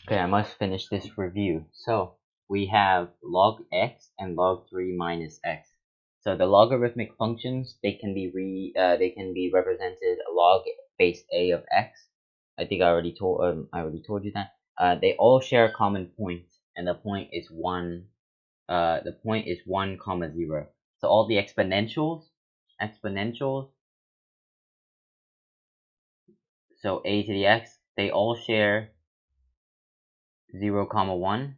Okay, I must finish this review. So we have log x and log 3 minus x. So the logarithmic functions, they can be represented log base a of x. I think I already told you that. They all share a common point, and the point is 1. The point is 1 comma 0. So all the exponentials, so a to the x, they all share 0 comma 1.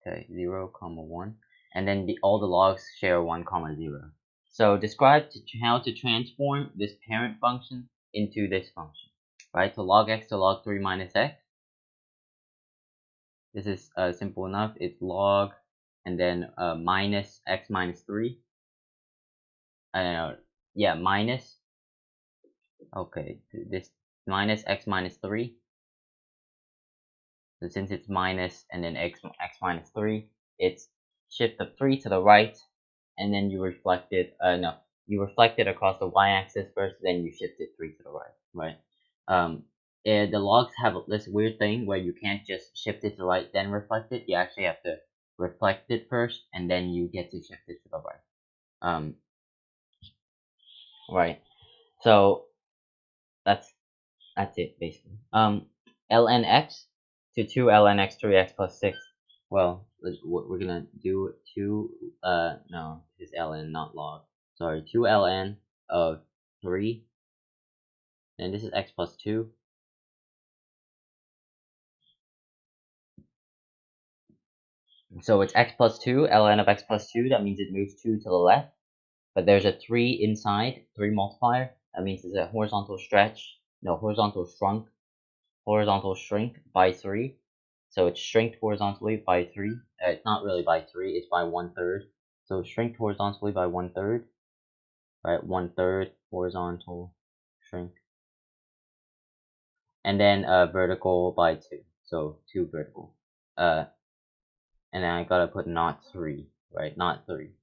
Okay, 0 comma 1, and then all the logs share 1 comma 0. So describe how to transform this parent function into this function, right? So log x to log 3 minus x. This is simple enough. It's log and then minus x minus 3. Yeah, minus. Okay, this minus x minus 3. So since it's minus and then x minus 3, it's shift the 3 to the right, and then you reflect it, you reflect it across the y-axis first, then you shift it 3 to the right? The logs have this weird thing where you can't just shift it to the right, then reflect it. You actually have to reflect it first, and then you get to shift it to the right. Right. So that's it basically. Ln x to 2 ln x 3x plus 6. Well, we're gonna do 2, no, this is ln, not log. Sorry, 2 ln of 3, and this is x plus 2. So it's x plus 2, ln of x plus 2, that means it moves 2 to the left. But there's a 3 inside, 3 multiplier, that means it's a horizontal shrink by 3. So it's shrinked horizontally by 3. It's not really by 3, it's by 1/3. So shrinked horizontally by 1/3. Right, 1/3 horizontal shrink. And then vertical by 2. So 2 vertical. And then I gotta put not 3, right? Not 3.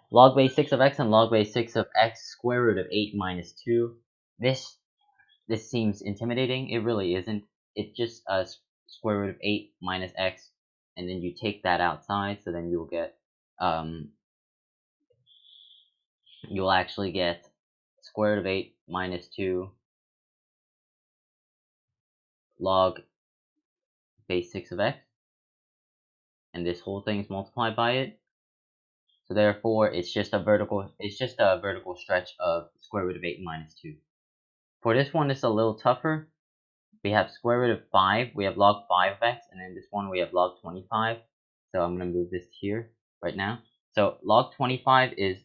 Log base 6 of x and log base 6 of x square root of 8 minus 2. This seems intimidating. It really isn't. It's just square root of 8 minus x, and then you take that outside, so then you'll get you'll actually get square root of 8 minus 2 log base 6 of x, and this whole thing is multiplied by it. So therefore, it's just a vertical stretch of square root of 8 minus 2. For this one, it's a little tougher. We have square root of 5, we have log 5 of x, and then this one we have log 25. So I'm going to move this here right now. So log 25 is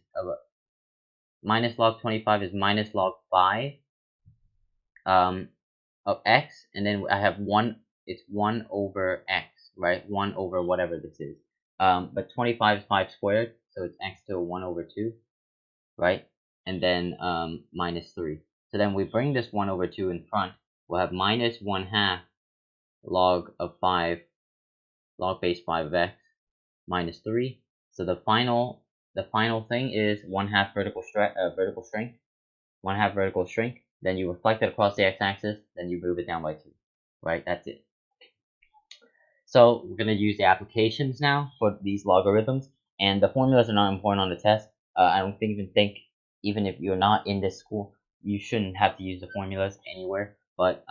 minus log 25 is minus log 5 of x, and then I have 1, it's 1 over x, right? 1 over whatever this is. But 25 is 5 squared, so it's x to 1 over 2, right? And then minus 3. So then we bring this 1 over 2 in front. We'll have minus 1/2 log of 5, log base 5 of x, minus 3. So the final thing is 1/2 vertical shrink, 1/2 vertical shrink. Then you reflect it across the x-axis, then you move it down by 2, right? That's it. So we're gonna use the applications now for these logarithms, and the formulas are not important on the test. I don't think even if you're not in this school, you shouldn't have to use the formulas anywhere. But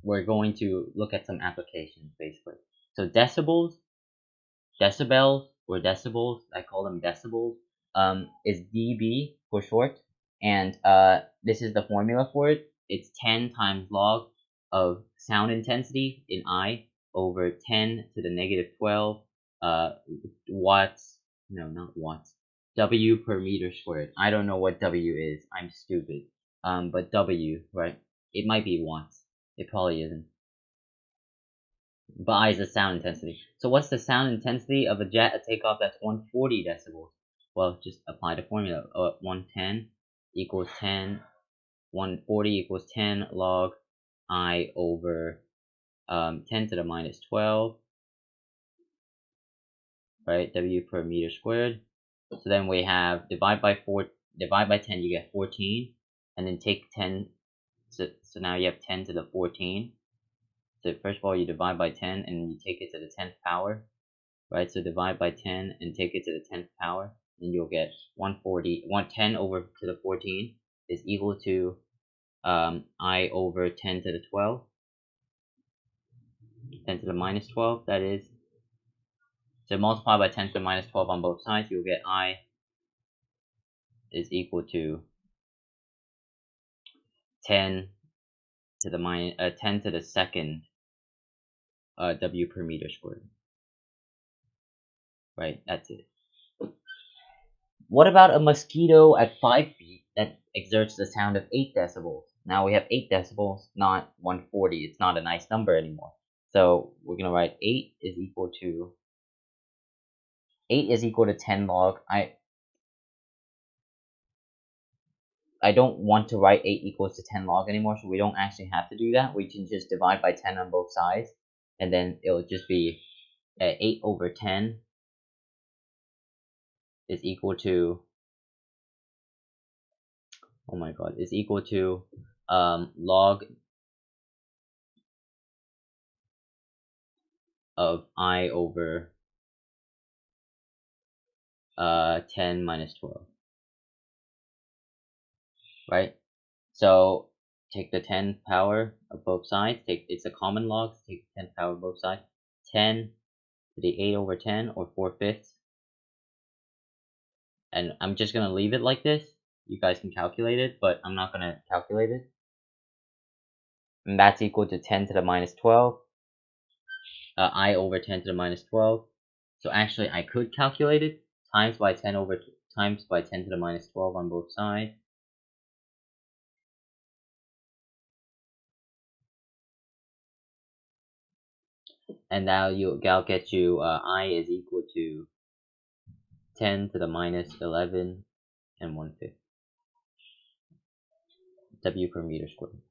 we're going to look at some applications basically. So decibels, or decibels, I call them decibels, is dB for short, and this is the formula for it. It's 10 times log of sound intensity in I over 10 to the negative 12 watts, no, not watts, W per meter squared. I don't know what W is, I'm stupid. But W, right? It might be watts. It probably isn't. But I is the sound intensity. So what's the sound intensity of a jet at takeoff that's 140 decibels? Well, just apply the formula. 110 equals 10. 140 equals 10 log I over 10 to the minus 12. Right, W per meter squared. So then we have divide by 10, you get 14. And then take 10. So now you have 10 to the 14. So first of all, you divide by 10 and you take it to the 10th power, right? So divide by 10 and take it to the 10th power, and you'll get 110 over to the 14 is equal to I over 10 to the 12, 10 to the minus 12, that is. So multiply by 10 to the minus 12 on both sides, you'll get I is equal to 10 to the 10 to the second W per meter squared. Right, that's it. What about a mosquito at 5 feet that exerts the sound of 8 decibels? Now we have 8 decibels, not 140. It's not a nice number anymore. So we're going to write 8 is equal to 10 log. I don't want to write 8 equals to 10 log anymore, so we don't actually have to do that. We can just divide by 10 on both sides, and then it'll just be 8 over 10 is equal to, oh my god, is equal to log of I over 10 minus 12, right? So take the 10th power of both sides, it's a common log, so take the 10th power of both sides, 10 to the 8 over 10, or 4/5, and I'm just going to leave it like this. You guys can calculate it, but I'm not going to calculate it. And that's equal to 10 to the minus 12, I over 10 to the minus 12. So actually I could calculate it, times by 10 to the minus 12 on both sides. And now that'll get you I is equal to 10 to the minus 11 and 1/5 W per meter squared.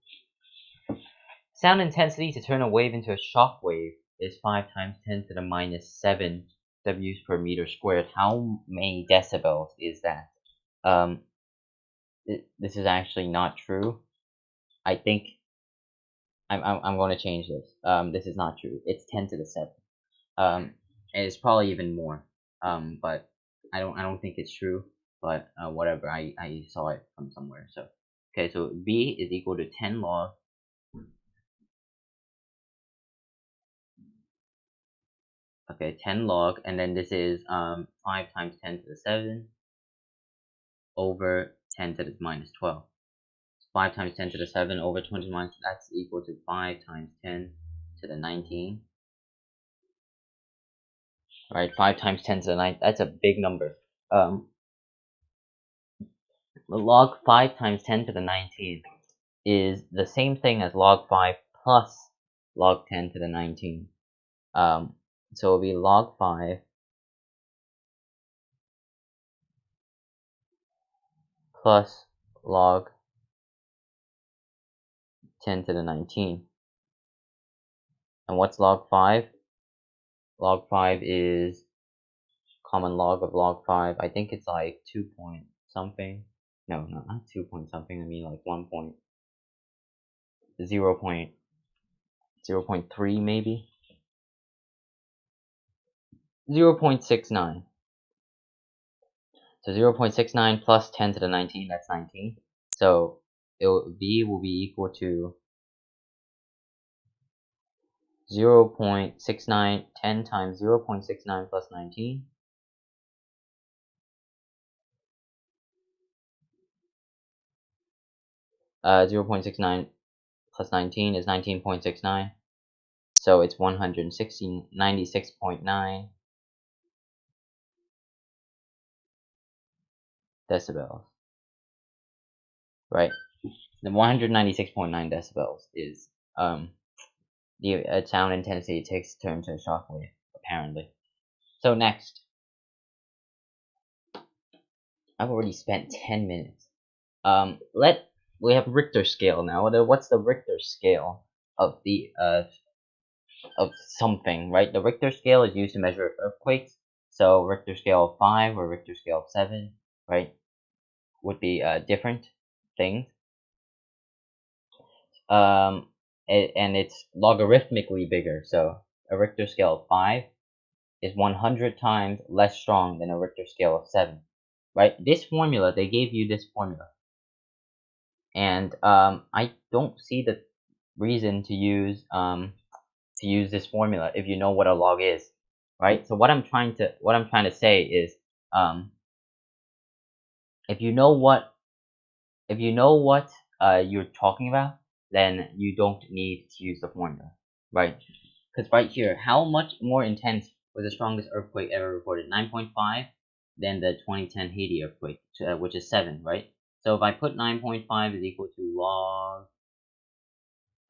Sound intensity to turn a wave into a shock wave is 5 times 10 to the minus 7 W per meter squared. How many decibels is that? This is actually not true. I think I'm going to change this. This is not true. It's 10 to the 7. And it's probably even more. But I don't think it's true. But whatever. I saw it from somewhere. So okay. So B is equal to 10 log. Okay, 10 log, and then this is 5 times 10 to the 7 over 10 to the minus 12. 5 times 10 to the 7 over 20 minus, that's equal to 5 times 10 to the 19. Right, 5 times 10 to the 9, that's a big number. Log 5 times 10 to the 19 is the same thing as log 5 plus log 10 to the 19. So it'll be log 5 plus log 10 to the 19. And what's log 5? Log 5 is common log of log 5. I think it's like 2 point something. No, not 2 point something. I mean like 0.3 maybe. 0.69. So 0.69 plus 10 to the 19, that's 19. So B will be equal to 0.69, 10 times 0.69 plus 19. Uh, 0.69 plus 19 is 19.69. So it's 96.9 decibels. Right? The 196.9 decibels is the sound intensity it takes to turn to a shock wave, apparently. So next, I've already spent 10 minutes. We have Richter scale now. What's the Richter scale of the of something, right? The Richter scale is used to measure earthquakes. So Richter scale of 5 or Richter scale of 7, right, would be different things. and it's logarithmically bigger. So a Richter scale of 5 is 100 times less strong than a Richter scale of 7, right? This formula, they gave you this formula, and I don't see the reason to use this formula if you know what a log is, right? So what I'm trying to say is, if you know what you're talking about, then you don't need to use the formula, right? Because right here, how much more intense was the strongest earthquake ever recorded? 9.5 than the 2010 Haiti earthquake, which is 7, right? So if I put 9.5 is equal to log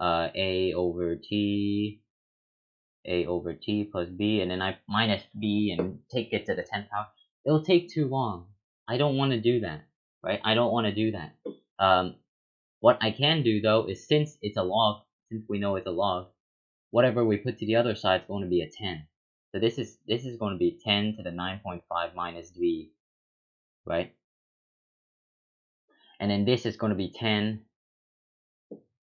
a over t plus b, and then I minus b and take it to the 10th power, it'll take too long. I don't want to do that, right? I don't want to do that. What I can do though is, since we know it's a log, whatever we put to the other side is going to be a 10. So this is going to be 10 to the 9.5 minus b, right? And then this is going to be 10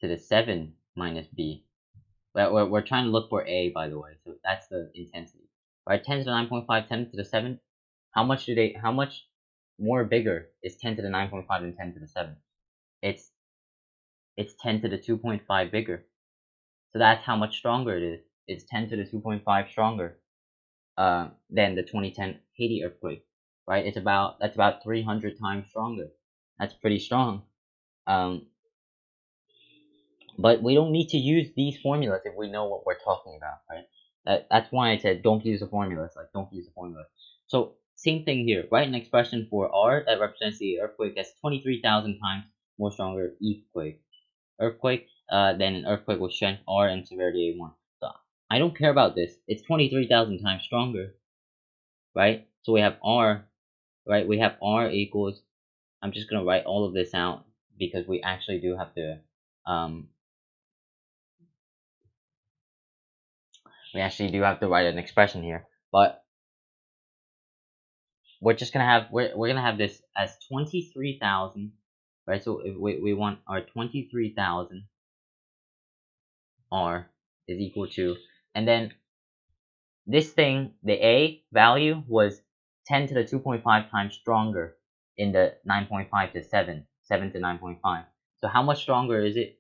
to the 7 minus b. We're trying to look for a, by the way, so that's the intensity. Right, 10 to the 9.5, 10 to the 7. How much more bigger is 10 to the 9.5 than 10 to the 7? It's 10 to the 2.5 bigger. So that's how much stronger it is. It's 10 to the 2.5 stronger than the 2010 Haiti earthquake, right? That's about 300 times stronger. That's pretty strong. But we don't need to use these formulas if we know what we're talking about, right? That's why I said don't use the formulas. Like, don't use the formulas. So same thing here. Write an expression for R that represents the earthquake that's 23,000 times more stronger earthquake than an earthquake with strength R and severity A1. So I don't care about this. It's 23,000 times stronger, right? So we have R, right? We have R equals, I'm just gonna write all of this out because we actually do have to write an expression here, but we're gonna have this as 23,000, right? So if we want our 23,000 R is equal to, and then this thing, the A value was 10 to the 2.5 times stronger in the 9.5 to 7 to 9.5. So how much stronger is it?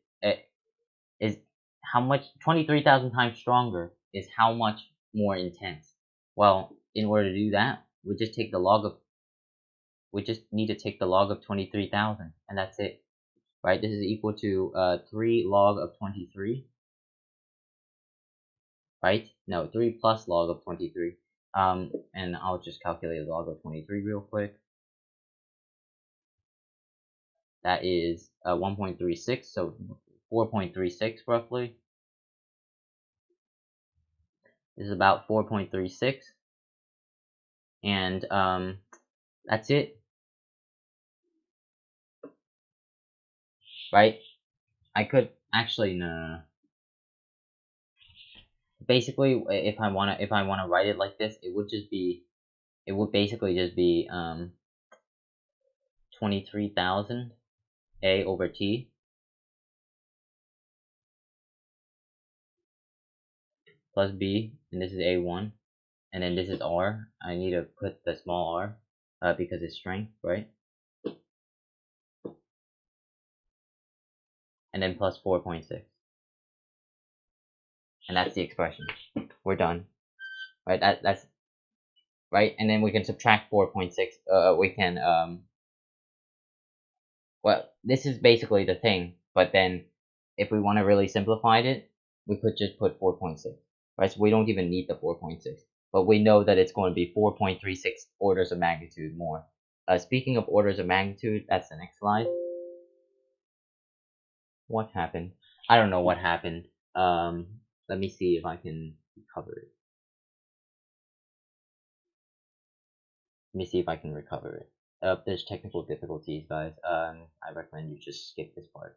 Is how much 23,000 times stronger is how much more intense? Well, in order to do that, we just need to take the log of 23,000, and that's it, right? This is equal to 3 log of 23, right? No, 3 plus log of 23. And I'll just calculate log of 23 real quick. That is 1.36, so 4.36 roughly. This is about 4.36, and that's it, right? I could actually, no. Basically, if I wanna write it like this, it would basically just be 23,000 A over T plus B, and this is A1, and then this is R. I need to put the small r because it's strength, right? And then plus 4.6, and that's the expression. We're done, right? That's right, and then we can subtract 4.6. We can well, this is basically the thing, but then if we want to really simplify it, we could just put 4.6, right? So we don't even need the 4.6, but we know that it's going to be 4.36 orders of magnitude more. Speaking of orders of magnitude, that's the next slide. What happened? I don't know what happened. Let me see if I can recover it. Let me see if I can recover it. There's technical difficulties, guys. I recommend you just skip this part.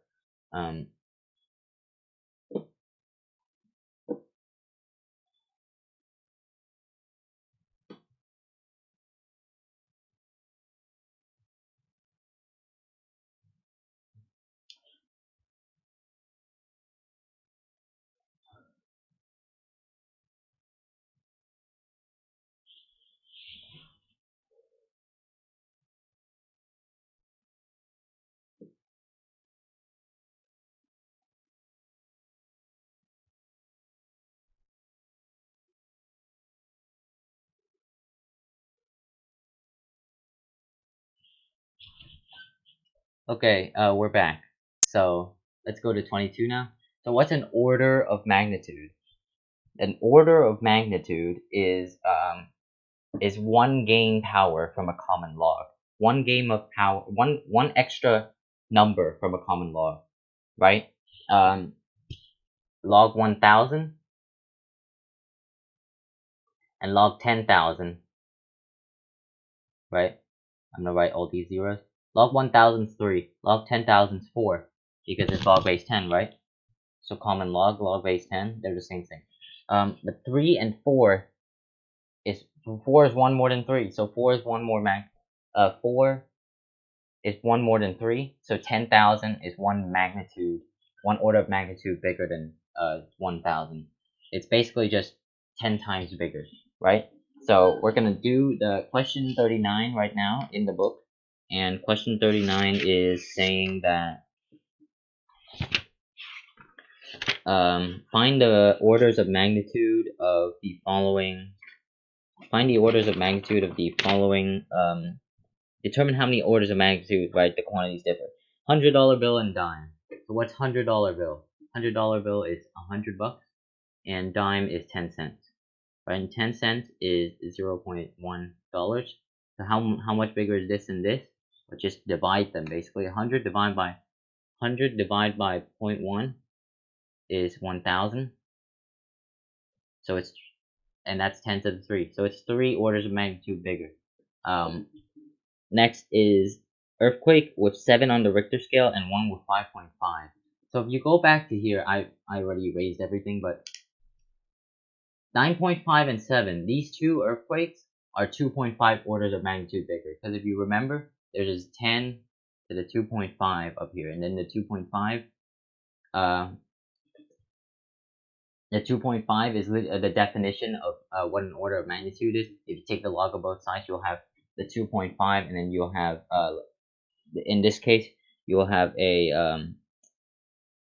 Okay, we're back. So let's go to 22 now. So what's an order of magnitude? An order of magnitude is one gain power from a common log. One game of power, one extra number from a common log, right? Um, log 1,000 and log 10,000, right? I'm gonna write all these zeros. Log 1,000 is 3. Log 10,000 is 4 because it's log base 10, right? So common log base 10, they're the same thing. But 3 and 4 is 4 is one more than 3, so 4 is one more 4 is one more than 3, so 10,000 is one order of magnitude bigger than 1,000. It's basically just 10 times bigger, right? So we're gonna do the question 39 right now in the book, and question 39 is saying that find the orders of magnitude of the following. Find the orders of magnitude of the following. Determine how many orders of magnitude, right? The quantities differ. $100 bill and dime. So what's $100 bill? $100 bill is $100, and dime is 10 cents. Right? And 10 cents is $0.1. So how much bigger is this and this? Or just divide them basically. 100 divided by 0.1 is 1,000. So it's, and that's 10 to the 3. So it's 3 orders of magnitude bigger. Next is earthquake with 7 on the Richter scale and 1 with 5.5. So if you go back to here, I already erased everything, but 9.5 and 7, these two earthquakes are 2.5 orders of magnitude bigger. Because if you remember, there's 10 to the 2.5 up here, and then the 2.5, the 2.5 is the definition of what an order of magnitude is. If you take the log of both sides, you'll have the 2.5, and then you'll have, in this case, you'll have a,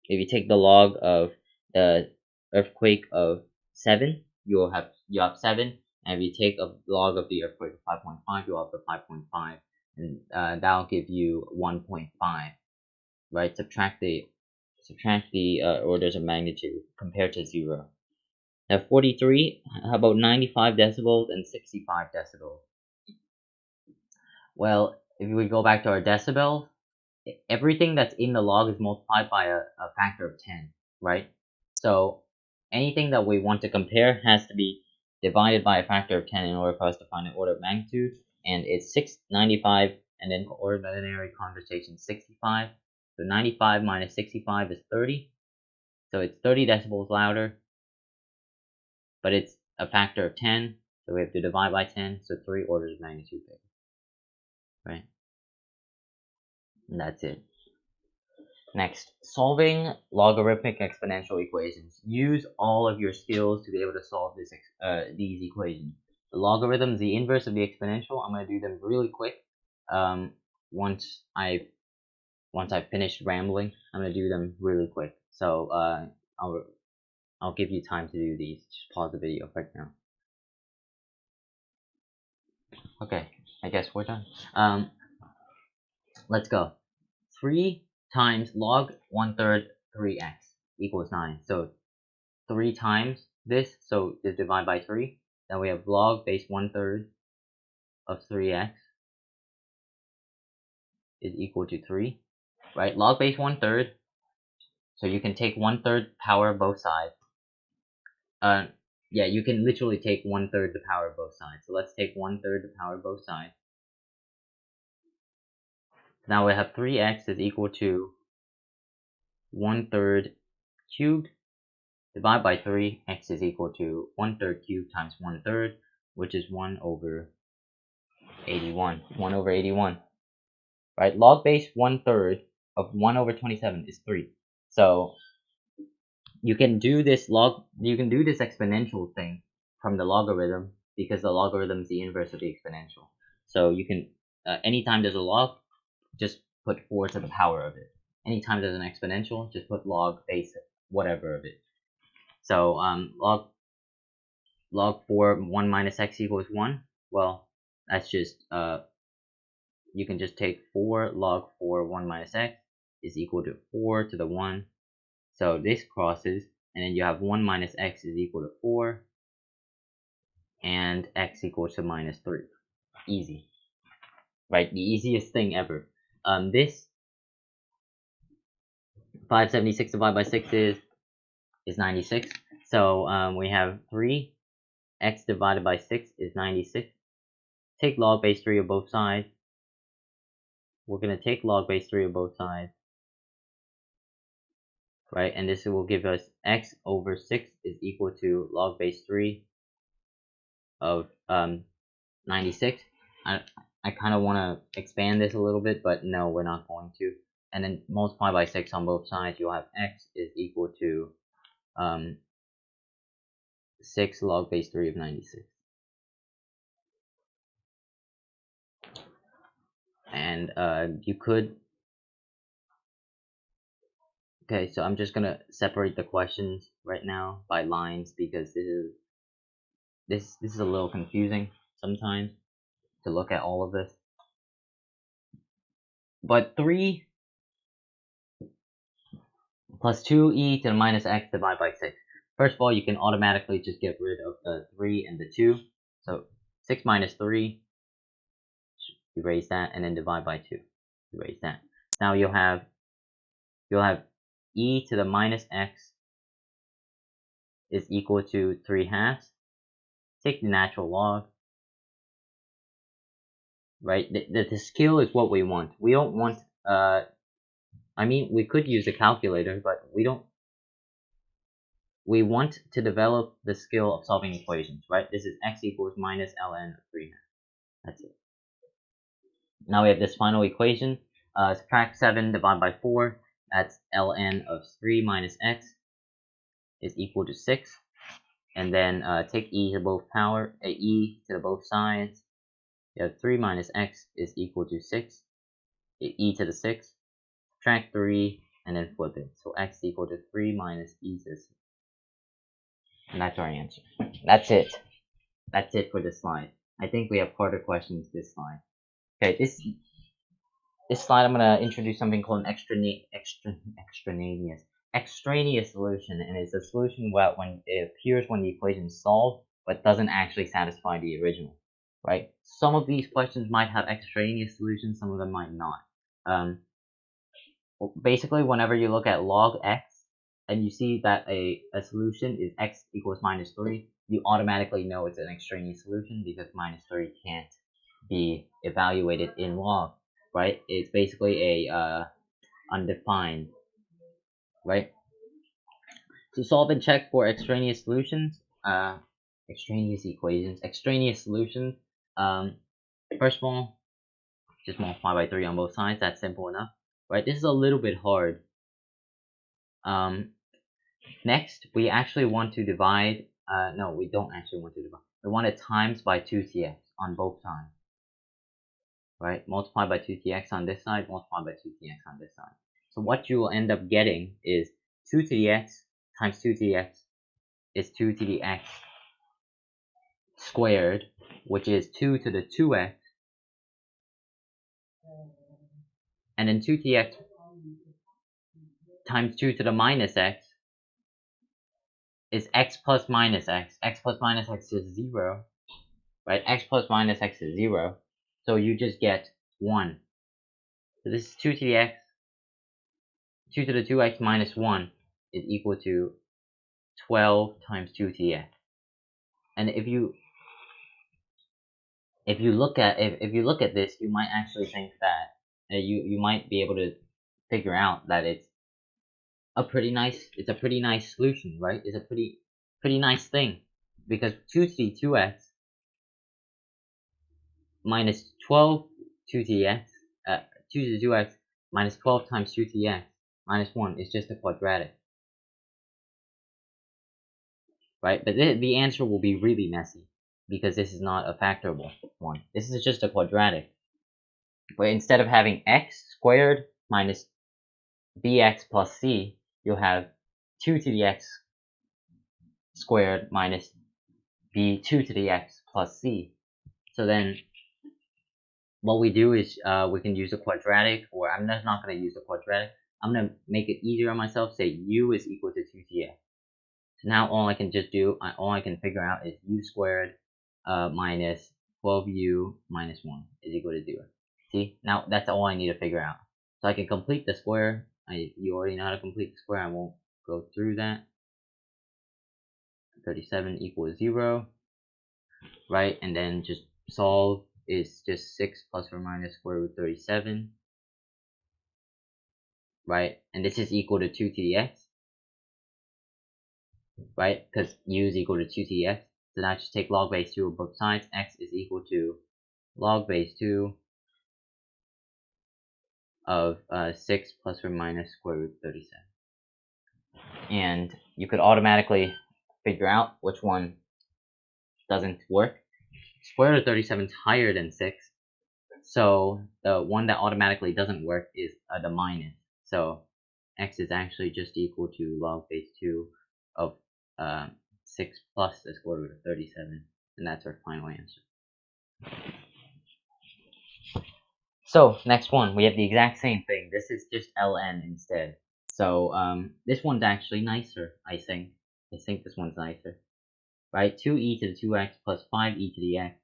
if you take the log of the earthquake of 7, you have 7, and if you take a log of the earthquake of 5.5, you'll have the 5.5, and that'll give you 1.5, right? Subtract the orders of magnitude compared to 0. Now 43, how about 95 decibels and 65 decibels? Well, if we go back to our decibels, everything that's in the log is multiplied by a factor of 10, right? So anything that we want to compare has to be divided by a factor of 10 in order for us to find an order of magnitude, and it's 695, and then ordinary conversation 65. So 95 minus 65 is 30, so it's 30 decibels louder, but it's a factor of 10, so we have to divide by 10, so 3 orders of magnitude bigger, right? And that's it. Next, solving logarithmic exponential equations. Use all of your skills to be able to solve these equations. The logarithms, the inverse of the exponential, I'm going to do them really quick. Once I've finished rambling, I'm going to do them really quick. So I'll give you time to do these. Just pause the video right now. Okay, I guess we're done. Let's go. 3 times log 1/3 3x equals 9. So 3 times this, so just divide by 3. Then we have log base 1/3 of 3x is equal to 3, right? Log base 1/3, so you can take 1/3 power of both sides. Yeah, you can literally take 1/3 the power of both sides. So let's take 1/3 the power of both sides. Now we have 3x is equal to 1/3 cubed. Divide by 3, x is equal to 1/3 cubed times 1/3, which is 1 over 81. 1 over 81. Right? Log base 1/3 of 1 over 27 is 3. So you can do this exponential thing from the logarithm, because the logarithm is the inverse of the exponential. So you can, anytime there's a log, just put 4 to the power of it. Anytime there's an exponential, just put log base whatever of it. So log 4 1 minus x equals 1. Well, that's just you can just take 4 log 4 1 minus x is equal to 4 to the 1. So this crosses, and then you have 1 minus x is equal to 4, and x equals to minus 3. Easy, right? The easiest thing ever. This 576 divided by 6 is 96. So we have 3 x divided by 6 is 96. Take log base 3 of both sides. We're going to take log base 3 of both sides, right? And this will give us x over 6 is equal to log base 3 of 96. I kind of want to expand this a little bit, but no, we're not going to. And then multiply by 6 on both sides, you'll have x is equal to 6 log base 3 of 96. And you could... Okay, so I'm just going to separate the questions right now by lines, because this is a little confusing sometimes to look at all of this. But 3 plus 2e to the minus x divided by 6. First of all, you can automatically just get rid of the 3 and the 2. So 6 minus 3, erase that, and then divide by 2. Erase that. Now you'll have e to the minus x is equal to 3 halves. Take the natural log. Right? The scale is what we want. We don't want, I mean, we could use a calculator, but we don't. We want to develop the skill of solving equations, right? This is x equals minus ln of 3 halves. That's it. Now we have this final equation. Subtract 7 divided by 4. That's ln of 3 minus x is equal to 6. And then take e to both both sides. You have 3 minus x is equal to 6. E to the 6. Subtract 3 and then flip it. So x equal to 3 minus e to the 6. And that's our answer. That's it. That's it for this slide. I think we have harder questions this slide. Okay, this slide I'm gonna introduce something called an extraneous solution, and it's a solution when it appears when the equation is solved, but doesn't actually satisfy the original. Right? Some of these questions might have extraneous solutions, some of them might not. Basically, whenever you look at log x and you see that a solution is x equals minus 3, you automatically know it's an extraneous solution because minus 3 can't be evaluated in log, right? It's basically a undefined, right? To solve and check for extraneous solutions, extraneous equations, extraneous solutions, first of all, just multiply by 3 on both sides. That's simple enough, right? This is a little bit hard. Next, we actually want to divide, no, we don't actually want to divide. We want to times by 2tx on both sides, right? Multiply by 2tx on this side, multiply by 2tx on this side. So what you will end up getting is 2 to the x times 2 to the x is 2 to the x squared, which is 2 to the 2x, and then 2 to the x times 2 to the minus x is x plus minus x. X plus minus x is 0, right? X plus minus x is 0, so you just get 1. So this is 2 to the x, 2 to the 2x minus 1 is equal to 12 times 2 to the x. And if you look at this, you might actually think that you might be able to figure out that it's a pretty nice solution, right? It's a pretty nice thing, because 2 to the 2x minus 12 2 to the x 2 to the 2x minus 12 times 2 to the x minus 1 is just a quadratic, right? But the answer will be really messy because this is not a factorable one. This is just a quadratic. But instead of having x squared minus bx plus c, you'll have 2 to the x squared minus b2 to the x plus c. So then what we do is we can use a quadratic, or I'm just not going to use a quadratic. I'm going to make it easier on myself, say u is equal to 2tx. So now all I can just do, all I can figure out is u squared minus 12u minus 1 is equal to 0. See, now that's all I need to figure out. So I can complete the square. You already know how to complete the square. I won't go through that. 37 equals 0, right? And then just solve is just 6 plus or minus square root 37, right? And this is equal to 2 to the x, right? Because u is equal to 2 to the x. So now just take log base 2 of both sides. X is equal to log base 2 of 6 plus or minus square root 37. And you could automatically figure out which one doesn't work. Square root of 37 is higher than 6. So the one that automatically doesn't work is the minus. So x is actually just equal to log base 2 of 6 plus the square root of 37. And that's our final answer. So next one, we have the exact same thing. This is just ln instead. So this one's actually nicer, I think. I think this one's nicer. Right? 2e to the 2x plus 5e to the x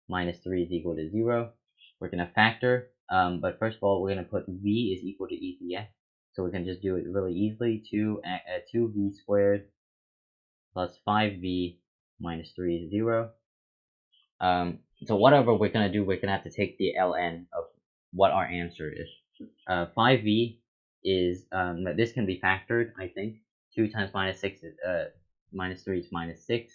minus 3 is equal to 0. We're going to factor, but first of all, we're going to put v is equal to e to the x. So we can just do it really easily. 2v squared plus 5v minus 3 is 0. So whatever we're going to do, we're going to have to take the ln of what our answer is. 5v is, this can be factored, I think. 2 times minus 6 is, minus 3 is minus 6.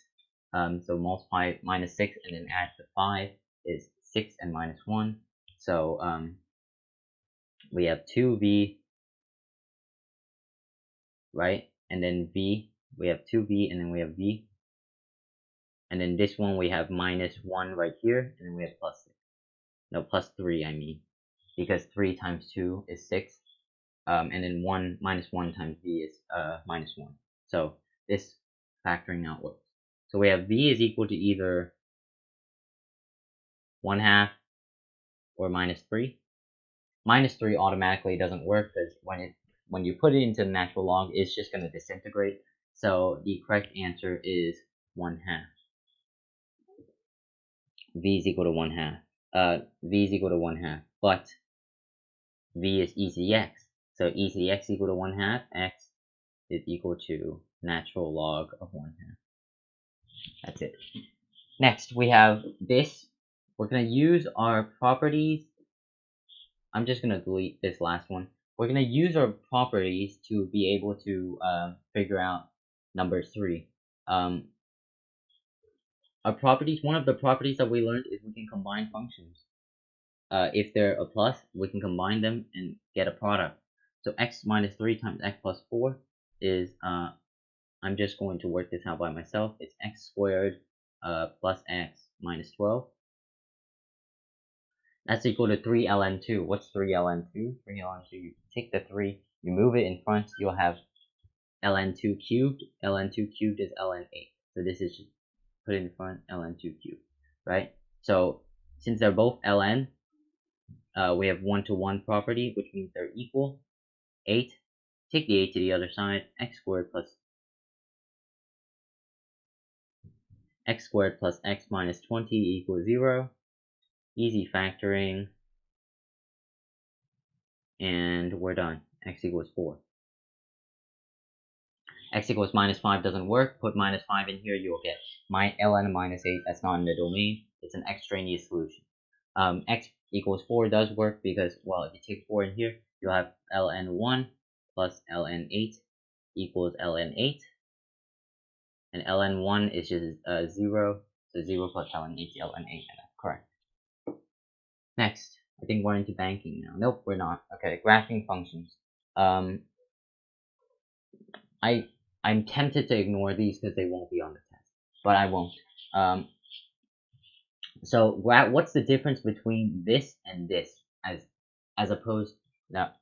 So multiply minus 6 and then add to 5 is 6 and minus 1. So we have 2v, right? And then v, we have 2v, and then we have v. And then this one we have minus 1 right here, and then we have plus 6. No, plus 3, I mean. Because 3 times 2 is 6. And then 1 minus 1 times v is minus 1. So this factoring out works. So we have v is equal to either 1/2 or minus 3. Minus 3 automatically doesn't work because when you put it into the natural log, it's just going to disintegrate. So the correct answer is 1/2. V is equal to 1/2. V is equal to 1/2, but v is e to the x. So e to the x equal to 1/2. X is equal to natural log of 1/2. That's it. Next, we have this. We're going to use our properties. I'm just going to delete this last one. We're going to use our properties to be able to figure out number 3. Our properties, one of the properties that we learned is we can combine functions. If they're a plus, we can combine them and get a product. So x minus 3 times x plus 4 is, I'm just going to work this out by myself. It's x squared plus x minus 12. That's equal to 3 ln 2. What's 3 ln 2? 3 ln 2, you take the 3, you move it in front, you'll have ln 2 cubed. ln 2 cubed is ln 8. So this is just put in front, ln 2 cubed, right? So since they're both ln, we have 1-to-1 property, which means they're equal. 8, take the 8 to the other side, x squared plus x minus 20 equals 0. Easy factoring, and we're done. X equals 4. X equals minus 5 doesn't work. Put minus 5 in here, you'll get my ln minus 8. That's not in the domain. It's an extraneous solution. X equals 4 does work because, well, if you take 4 in here, you'll have ln 1 plus ln 8 equals ln 8. And ln 1 is just 0. So 0 plus ln 8 is ln 8, and that's correct. Next, I think we're into banking now. Nope, we're not. Okay, graphing functions. I'm tempted to ignore these because they won't be on the test, but I won't. So what's the difference between this and this as opposed now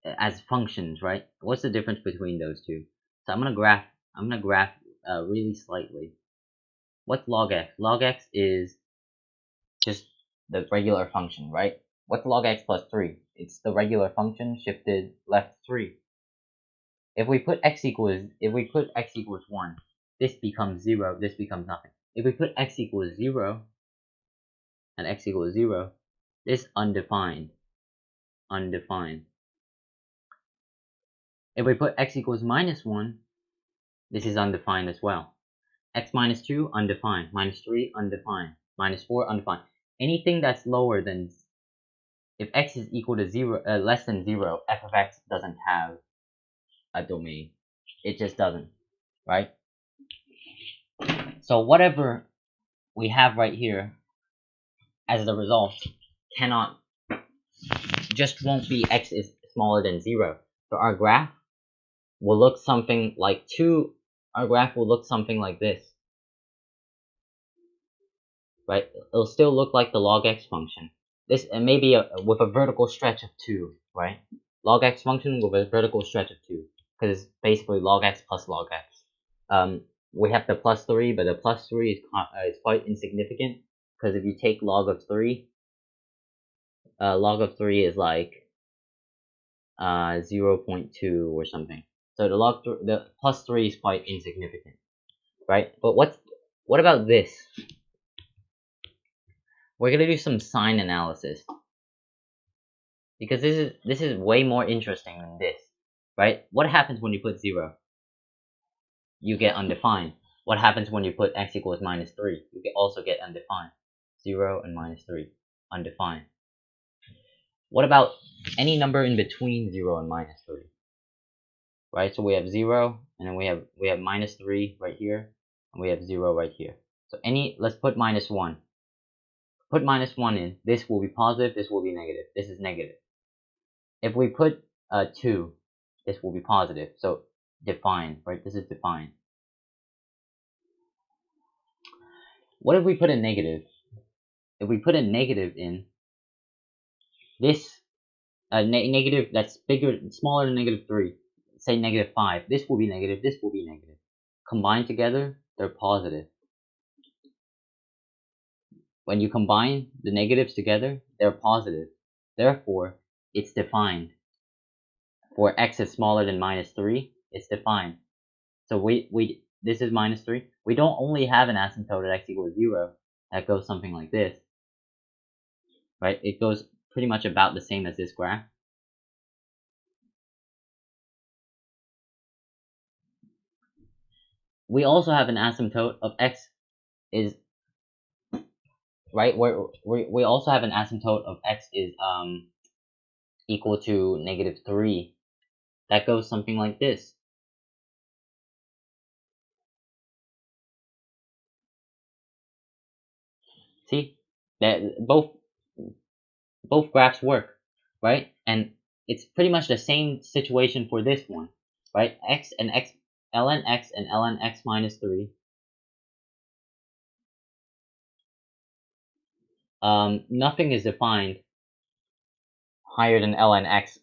as functions, right? What's the difference between those two? So I'm gonna graph really slightly. What's log x? Log x is just the regular function, right? What's log x plus 3? It's the regular function shifted left 3. If we put x equals 1, this becomes 0, this becomes nothing. If we put x equals 0 and x equals 0, this undefined. If we put x equals minus 1, this is undefined as well. X minus 2, undefined. Minus 3, undefined. Minus 4, undefined. Anything that's lower than, if x is equal to 0, less than 0, f of x doesn't have a domain. It just doesn't, right? So whatever we have right here as the result just won't be x is smaller than 0. So our graph will look something like this, right? It'll still look like the log x function. This, and maybe with a vertical stretch of 2, right? Log x function with a vertical stretch of 2, because it's basically log x plus log x. We have the plus 3, but the plus 3 is quite insignificant, because if you take log of 3 is like 0.2 or something. So the plus 3 is quite insignificant, right? But what about this? We're gonna do some sign analysis, because this is way more interesting than this, right? What happens when you put 0? You get undefined. What happens when you put x equals minus 3? You also get undefined. 0 and minus 3, undefined. What about any number in between 0 and minus 3? Right, so we have 0, and then we have minus 3 right here, and we have 0 right here. So let's put minus 1. Put minus 1 in. This will be positive, this will be negative. This is negative. If we put 2, this will be positive. So defined, right? This is defined. What if we put a negative? If we put a negative in, this negative that's smaller than negative 3, say negative 5, this will be negative, this will be negative. Combined together, they're positive. When you combine the negatives together, they're positive. Therefore, it's defined. For x is smaller than minus 3, it's defined. So this is minus 3. We don't only have an asymptote at x equals 0 that goes something like this, right? It goes pretty much about the same as this graph. We also have an asymptote of x is, right, we also have an asymptote of x is equal to negative 3. That goes something like this. See, that both graphs work, right? And it's pretty much the same situation for this one, right? Ln x and ln x minus 3. Nothing is defined higher than ln x.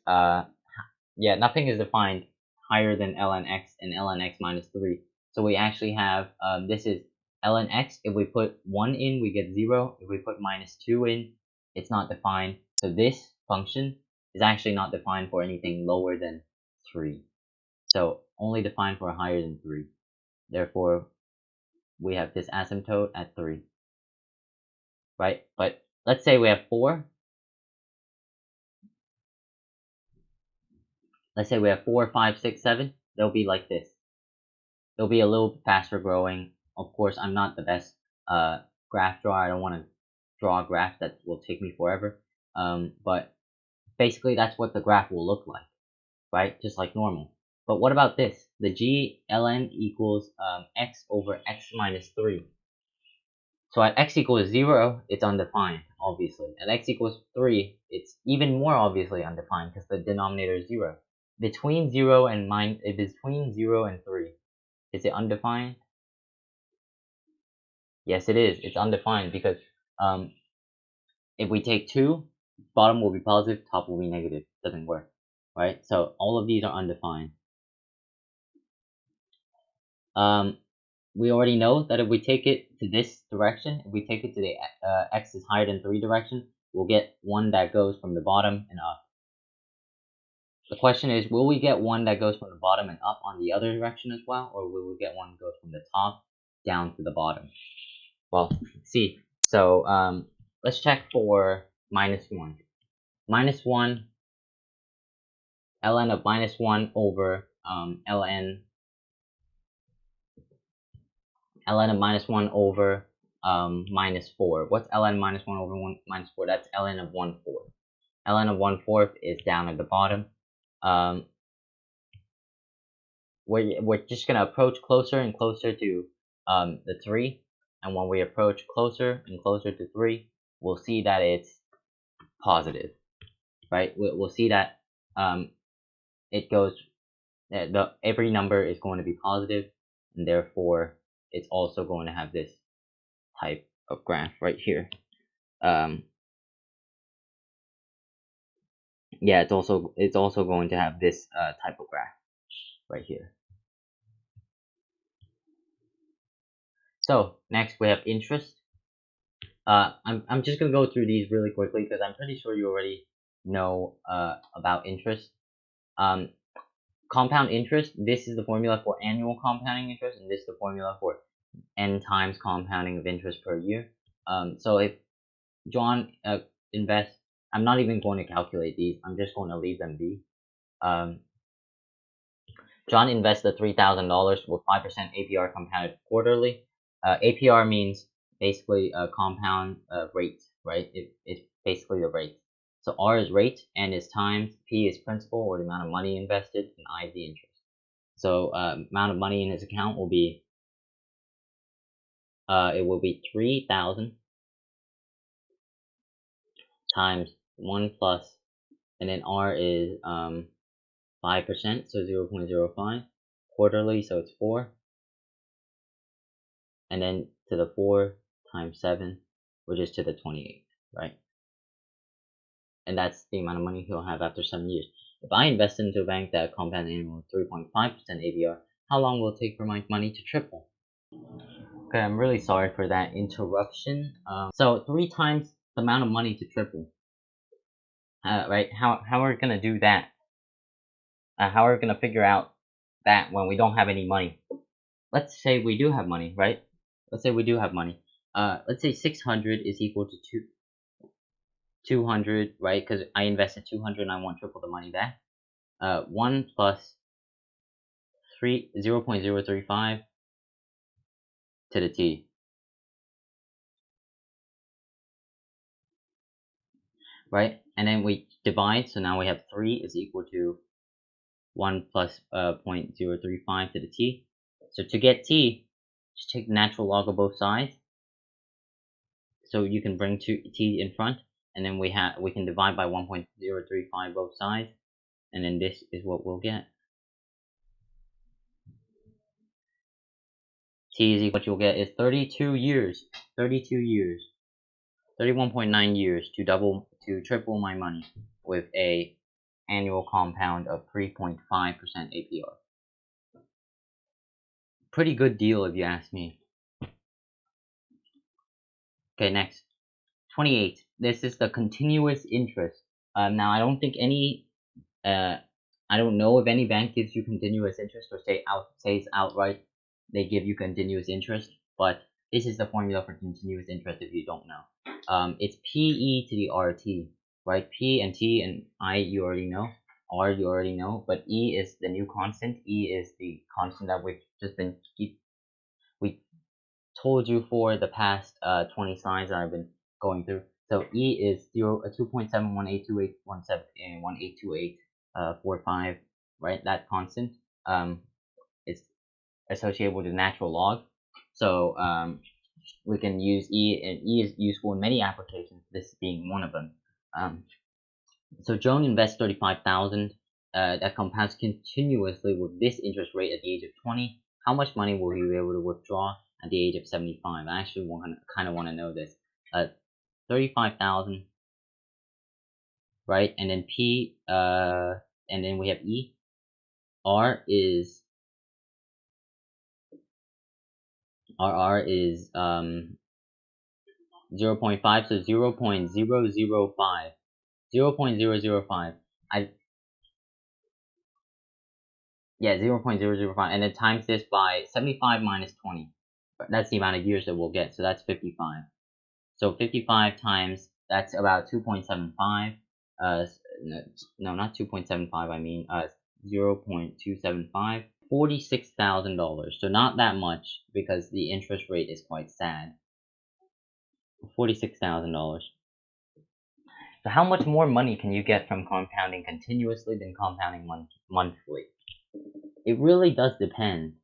Nothing is defined higher than ln x and ln x minus 3. So we actually have, this is ln x. If we put 1 in, we get 0. If we put minus 2 in, it's not defined. So this function is actually not defined for anything lower than 3. So only defined for higher than 3. Therefore, we have this asymptote at 3. Right? But let's say we have 4. Let's say we have 4, 5, 6, 7. They'll be like this. They'll be a little faster growing. Of course, I'm not the best graph drawer. I don't want to draw a graph that will take me forever. But basically, that's what the graph will look like, right? Just like normal. But what about this? The g ln equals x over x minus 3. So at x equals 0, it's undefined, obviously. At x equals 3, it's even more obviously undefined because the denominator is 0. Between 0 and 3, is it undefined? Yes, it is. It's undefined because if we take 2, bottom will be positive, top will be negative. Doesn't work, right? So all of these are undefined. we already know that if we take it to this direction, if we take it to the x is higher than 3 direction, we'll get one that goes from the bottom and up. The question is, will we get one that goes from the bottom and up on the other direction as well, or will we get one that goes from the top down to the bottom? Well, see. So let's check for -1. -1, ln of -1 over ln of -1 over -4. What's ln -1 over -4? That's ln of 1/4. ln of 1/4 is down at the bottom. We're just gonna approach closer and closer to the 3, and when we approach closer and closer to 3, we'll see that it's positive, right? We'll see that it goes, every number is going to be positive, and therefore it's also going to have this type of graph right here. Yeah, it's also going to have this type of graph right here. So next we have interest. I'm just gonna go through these really quickly because I'm pretty sure you already know about interest. Compound interest. This is the formula for annual compounding interest, and this is the formula for n times compounding of interest per year. So if John invests, I'm not even going to calculate these. I'm just going to leave them be. John invested $3,000 with 5% APR compounded quarterly. APR means basically a compound rate, right? It's basically the rate. So R is rate, N is times, P is principal or the amount of money invested, and I is the interest. So amount of money in his account will be it will be 3,000 times 1 plus, and then R is 5%, so 0.05 quarterly, so it's 4, and then to the 4 times 7, which is to the 28, right? And that's the amount of money he'll have after 7 years. If I invest into a bank that compounds annual 3.5% APR, how long will it take for my money to triple? Okay, I'm really sorry for that interruption. So 3 times the amount of money to triple. Right? How are we gonna do that? How are we gonna figure out that when we don't have any money? Let's say we do have money, right? Let's say we do have money. Let's say 600 is equal to 200, right? Because I invested 200 and I want triple the money back. 1 plus 0.035 to the t. Right? And then we divide, so now we have 3 is equal to 1 plus 0.035 to the t. So to get t, just take the natural log of both sides. So you can bring t in front, and then we can divide by 1.035 both sides, and then this is what we'll get. T is equal, what you'll get is 32 years, 31.9 years to triple my money with a annual compound of 3.5% APR. Pretty good deal if you ask me. Okay, next. 28. This is the continuous interest. Now I don't think any I don't know if any bank gives you continuous interest or says outright they give you continuous interest, but this is the formula for continuous interest if you don't know. It's PE to the RT, right? P and T and I you already know, R you already know, but E is the new constant. E is the constant that we've just been we told you for the past 20 slides that I've been going through. So E is 2.7182817 and 182845, right? That constant is associated with the natural log. So we can use E, and E is useful in many applications, this being one of them. So Joan invests 35,000 that compounds continuously with this interest rate at the age of 20. How much money will he be able to withdraw at the age of 75? I actually kind of want to know this. 35,000, right? And then P, and then we have E. R is R is 0.5, so 0.005. 0.005. Yeah, 0.005, and then times this by 75 minus 20. That's the amount of years that we'll get, so that's 55. So 55 times, that's about 2.75. No, not 2.75, I mean 0.275. $46,000. So not that much because the interest rate is quite sad. $46,000. So how much more money can you get from compounding continuously than compounding monthly? It really does depend.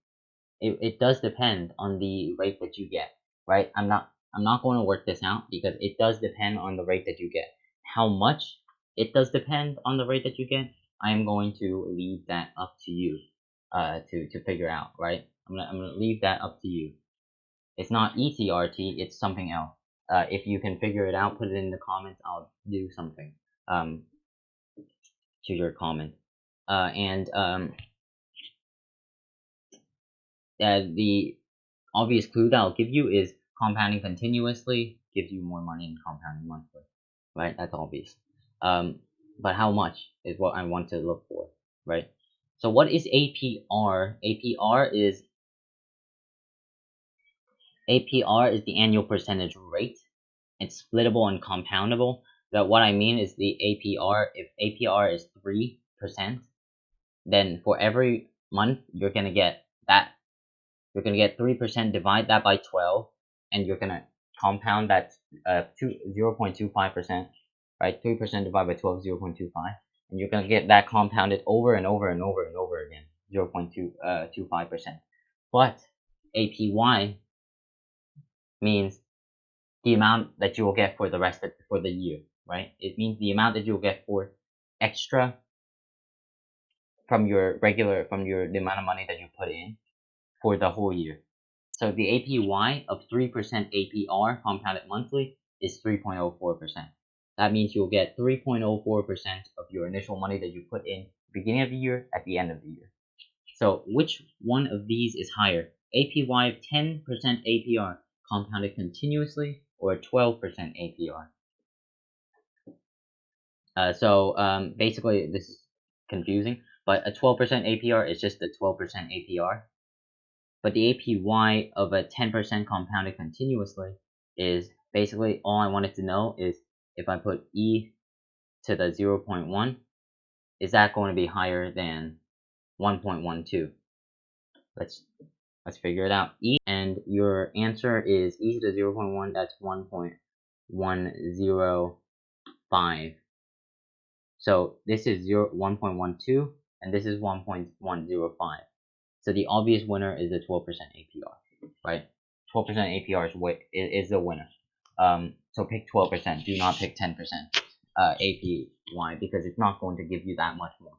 It does depend on the rate that you get, right? I'm not going to work this out because it does depend on the rate that you get. How much it does depend on the rate that you get, I am going to leave that up to you to figure out, right? I'm gonna leave that up to you. It's not ETRT, it's something else. If you can figure it out, put it in the comments. I'll do something to your comment. The obvious clue that I'll give you is compounding continuously gives you more money than compounding monthly, right? That's obvious. But how much is what I want to look for, right? So what is APR? APR is the annual percentage rate. It's splittable and compoundable. That what I mean is the APR. If APR is 3%, then for every month you're gonna get that. You're gonna get 3%. Divide that by 12, and you're gonna compound that 0.25%, right? 3% divided by 12 is 0.25, and you're gonna get that compounded over and over and over and over again, 0.25%. But APY means the amount that you will get for the for the year, right? It means the amount that you'll get for extra from your the amount of money that you put in for the whole year. So the APY of 3% APR compounded monthly is 3.04%. That means you'll get 3.04% of your initial money that you put in beginning of the year at the end of the year. So which one of these is higher? APY of 10% APR compounded continuously, or 12% APR? Basically this is confusing, but a 12% APR is just a 12% APR. But the APY of a 10% compounded continuously is basically all I wanted to know is if I put e to the 0.1, is that going to be higher than 1.12? Let's figure it out. E, and your answer is e to the 0.1, that's 1.105. So this is 1.12 and this is 1.105. So the obvious winner is the 12% APR, right? 12% APR is the winner. So pick 12%. Do not pick 10% APY because it's not going to give you that much more,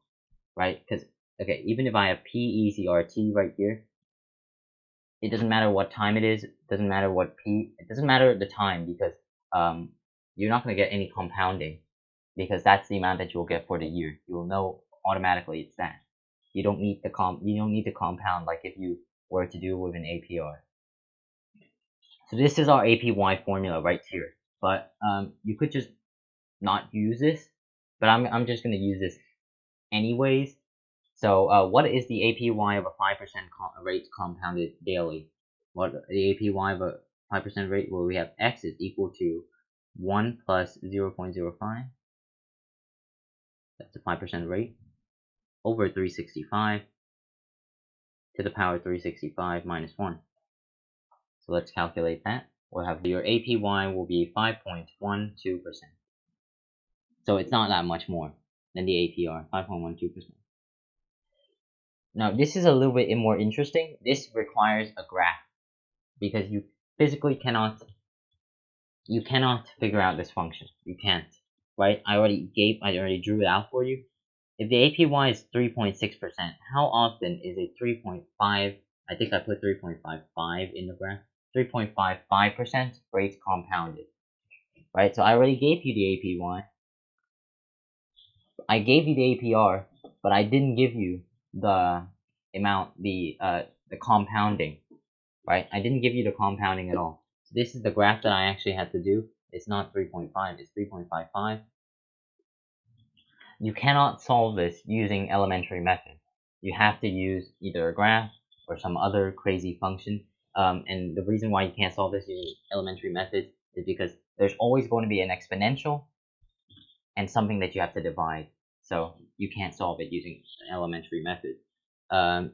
right? Because okay, even if I have PECRT right here, it doesn't matter what time it is. It doesn't matter what it doesn't matter the time because you're not going to get any compounding because that's the amount that you'll get for the year. You'll know automatically it's that. You don't need to compound like if you were to do with an APR. So this is our APY formula right here. But you could just not use this, but I'm just gonna use this anyways. So what is the APY of a 5% rate compounded daily? What the APY of a 5% rate? Well, we have x is equal to 1 plus 0.05. That's a 5% rate over 365 to the power 365 minus 1. So let's calculate that. We'll have your APY will be 5.12%. So it's not that much more than the APR, 5.12%. Now this is a little bit more interesting. This requires a graph because you physically cannot figure out this function. You can't, right? I already drew it out for you. If the APY is 3.6%, how often is a 3.5? I think I put 3.55 in the graph. 3.55% rate compounded, right? So I already gave you the APY. I gave you the APR, but I didn't give you the amount, the compounding. right? I didn't give you the compounding at all. So this is the graph that I actually had to do. It's not 3.5, it's 3.55. You cannot solve this using elementary methods. You have to use either a graph or some other crazy function. And the reason why you can't solve this using elementary methods is because there's always going to be an exponential and something that you have to divide. So you can't solve it using an elementary method. I'm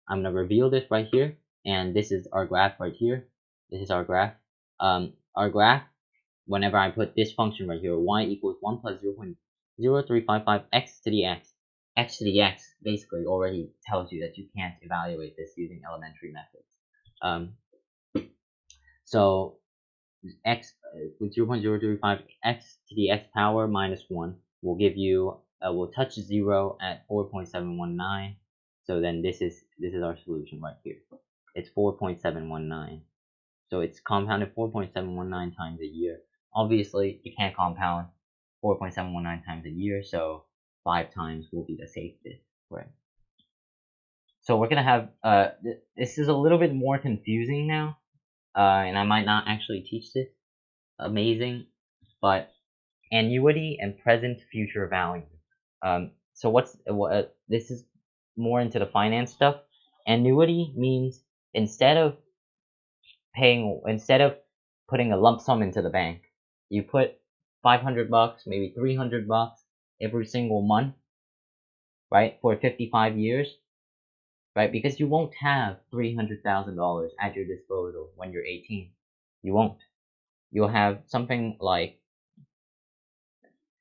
going to reveal this right here. And this is our graph right here. This is our graph. Our graph, whenever I put this function right here, y equals 1 plus 0.0355 x to the x to the x basically already tells you that you can't evaluate this using elementary methods. So x with 0.035 x to the x power minus 1 will give you will touch 0 at 4.719. So then this is our solution right here. It's 4.719. So it's compounded 4.719 times a year. Obviously, you can't compound 4.719 times a year, so 5 times will be the safest, right? So we're gonna have this is a little bit more confusing now, and I might not actually teach this. Amazing, but annuity and present future value. So this is more into the finance stuff. Annuity means instead of putting a lump sum into the bank, you put $500, maybe $300 every single month, right, for 55 years, right? Because you won't have $300,000 at your disposal when you're 18. You won't. You'll have something like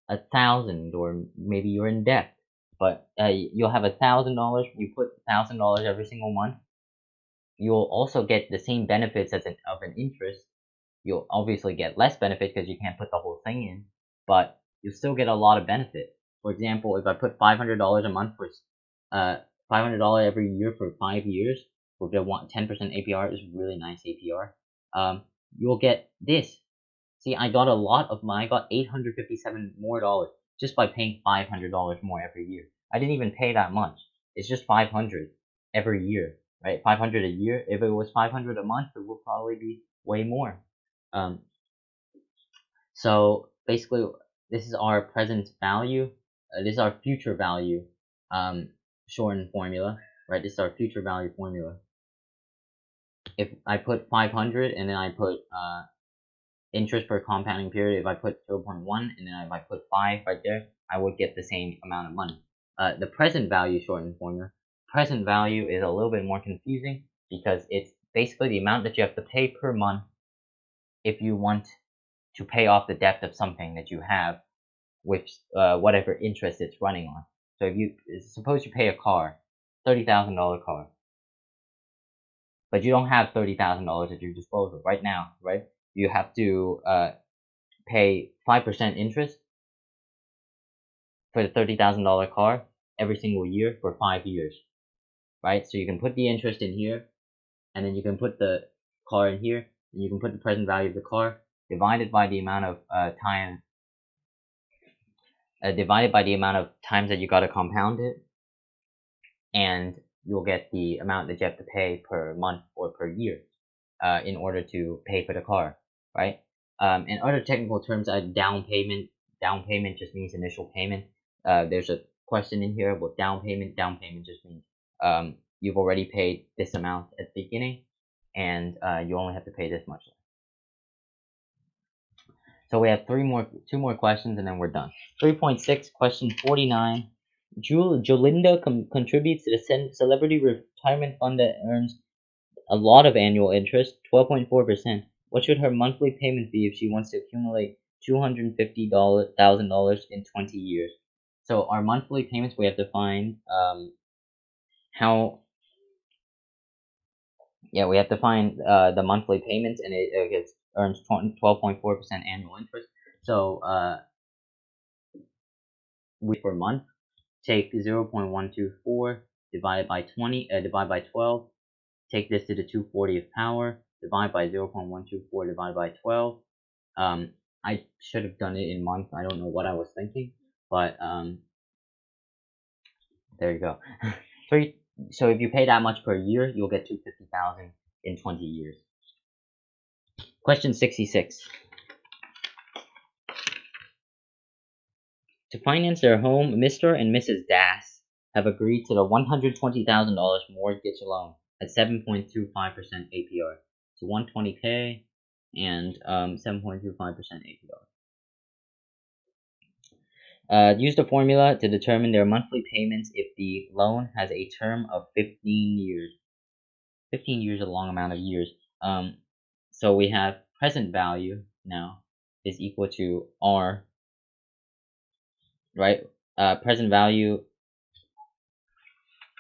1,000, or maybe you're in debt, but you'll have $1,000. You put $1,000 every single month. You'll also get the same benefits of an interest. You'll obviously get less benefit because you can't put the whole thing in, but you still get a lot of benefit. For example, if I put $500 a month for $500 every year for 5 years with the 10% APR, is really nice APR. You'll get this. See, I got $857 more dollars just by paying $500 more every year. I didn't even pay that much. It's just 500 every year, right? 500 a year. If it was 500 a month, it would probably be way more. So basically, this is our present value. This is our future value shortened formula, right? This is our future value formula. If I put 500 and then I put interest per compounding period, if I put 0.1 and then if I put 5 right there, I would get the same amount of money. The present value shortened formula. Present value is a little bit more confusing because it's basically the amount that you have to pay per month if you want to pay off the debt of something that you have, with whatever interest it's running on. So if you suppose you pay a car, $30,000 car, but you don't have $30,000 at your disposal right now, right? You have to pay 5% interest for the $30,000 car every single year for 5 years, right? So you can put the interest in here, and then you can put the car in here, and you can put the present value of the car divided by the amount of times that you gotta compound it, and you'll get the amount that you have to pay per month or per year in order to pay for the car, right? In other technical terms, down payment just means initial payment. There's a question in here about down payment. Down payment just means you've already paid this amount at the beginning, and you only have to pay this much. So we have two more questions, and then we're done. 3.6, question 49. Jolinda contributes to the celebrity retirement fund that earns a lot of annual interest, 12.4%. What should her monthly payment be if she wants to accumulate $250,000 in 20 years? So our monthly payments, we have to find we have to find the monthly payments, and it earns 12.4% annual interest. So per month, take 0.124 divided by 12. Take this to the 240th power, divide by 0.124 divided by 12. I should have done it in months. I don't know what I was thinking, but there you go. So if you pay that much per year, you'll get $250,000 in 20 years. Question 66. To finance their home, Mr. and Mrs. Das have agreed to the $120,000 mortgage loan at 7.25% APR. So 120K and 7.25% APR. Use the formula to determine their monthly payments if the loan has a term of 15 years. 15 years is a long amount of years. So we have present value now is equal to R, right? Present value,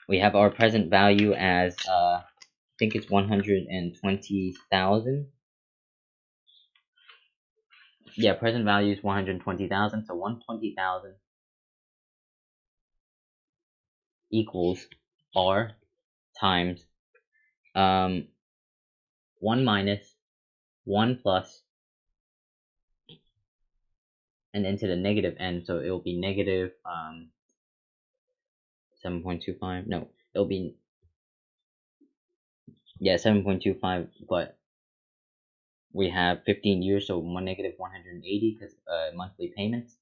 we have our present value as, I think it's 120,000. Yeah, present value is 120,000, so 120,000 equals R times 1 minus 1 plus, and then to the negative n, so it will be negative 7.25. No, it'll be, yeah, 7.25, but we have 15 years, so negative 180 because monthly payments.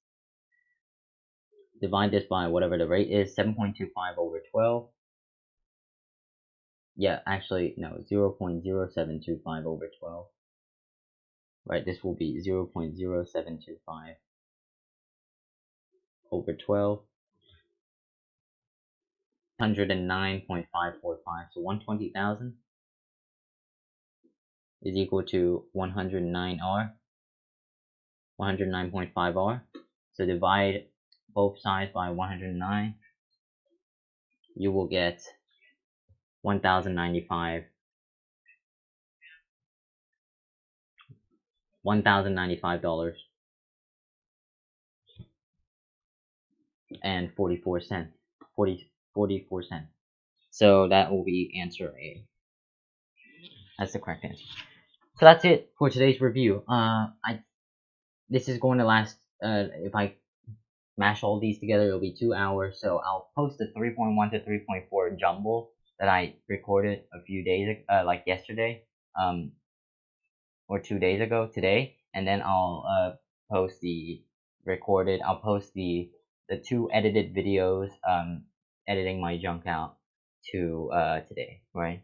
Divide this by whatever the rate is, 7.25 over 12. Yeah, actually, no, 0.0725 over 12. Right, this will be 0.0725 over 12. 109.545. So 120,000 is equal to 109R, 109.5R. So divide both sides by 109. You will get 1,095. $1,095 and 44 cents. 44 cents. So that will be answer A. That's the correct answer. So that's it for today's review. This is going to last, if I mash all these together, it'll be 2 hours. So I'll post the 3.1 to 3.4 jumble that I recorded a few days, like yesterday, or 2 days ago today, and then I'll post the recorded. I'll post the 2 edited videos, editing my junk out to today, right?